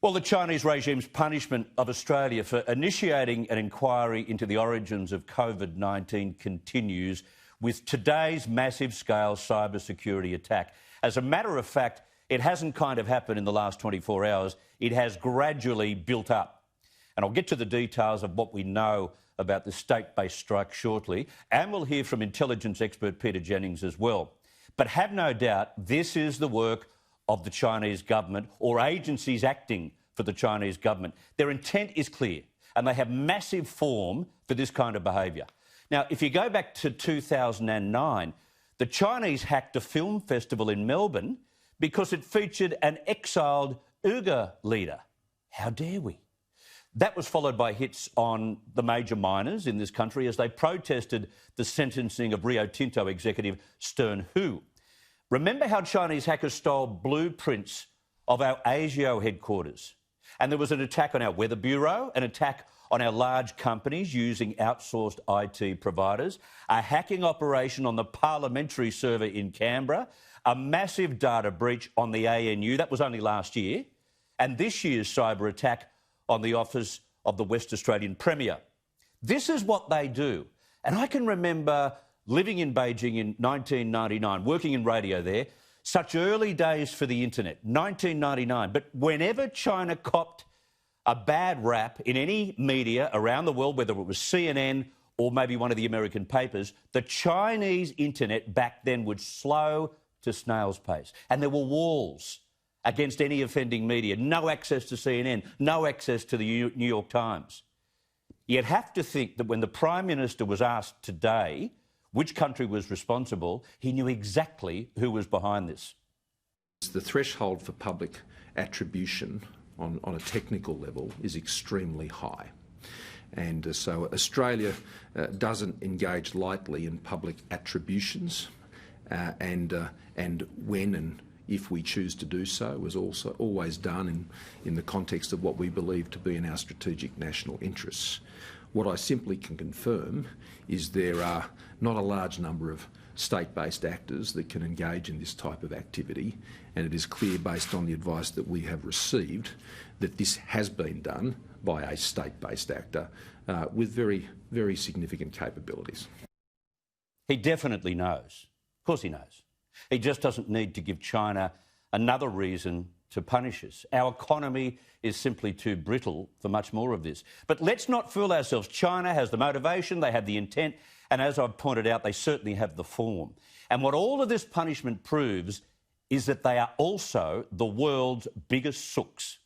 Well, the Chinese regime's punishment of Australia for initiating an inquiry into the origins of COVID-19 continues with today's massive-scale cybersecurity attack. As a matter of fact, it hasn't kind of happened in the last 24 hours. It has gradually built up. And I'll get to the details of what we know about the state-based strike shortly, and we'll hear from intelligence expert Peter Jennings as well. But have no doubt this is the work of the Chinese government or agencies acting for the Chinese government. Their intent is clear and they have massive form for this kind of behaviour. Now, if you go back to 2009, the Chinese hacked a film festival in Melbourne because it featured an exiled Uyghur leader. How dare we? That was followed by hits on the major miners in this country as they protested the sentencing of Rio Tinto executive Stern Hu. Remember how Chinese hackers stole blueprints of our ASIO headquarters? And there was an attack on our weather bureau, an attack on our large companies using outsourced IT providers, a hacking operation on the parliamentary server in Canberra, a massive data breach on the ANU, that was only last year, and this year's cyber attack on the office of the West Australian Premier. This is what they do. And I can remember living in Beijing in 1999, working in radio there, such early days for the internet, 1999. But whenever China copped a bad rap in any media around the world, whether it was CNN or maybe one of the American papers, the Chinese internet back then would slow to snail's pace. And there were walls against any offending media, no access to CNN, no access to the New York Times. You'd have to think that when the Prime Minister was asked today which country was responsible, he knew exactly who was behind this. The threshold for public attribution on a technical level is extremely high. And so Australia doesn't engage lightly in public attributions, and when and if we choose to do so, was also always done in the context of what we believe to be in our strategic national interests. What I simply can confirm is there are not a large number of state-based actors that can engage in this type of activity, and it is clear based on the advice that we have received that this has been done by a state-based actor with very, very significant capabilities. He definitely knows. Of course he knows. He just doesn't need to give China another reason to punish us. Our economy is simply too brittle for much more of this. But let's not fool ourselves. China has the motivation, they have the intent, and as I've pointed out, they certainly have the form. And what all of this punishment proves is that they are also the world's biggest sooks.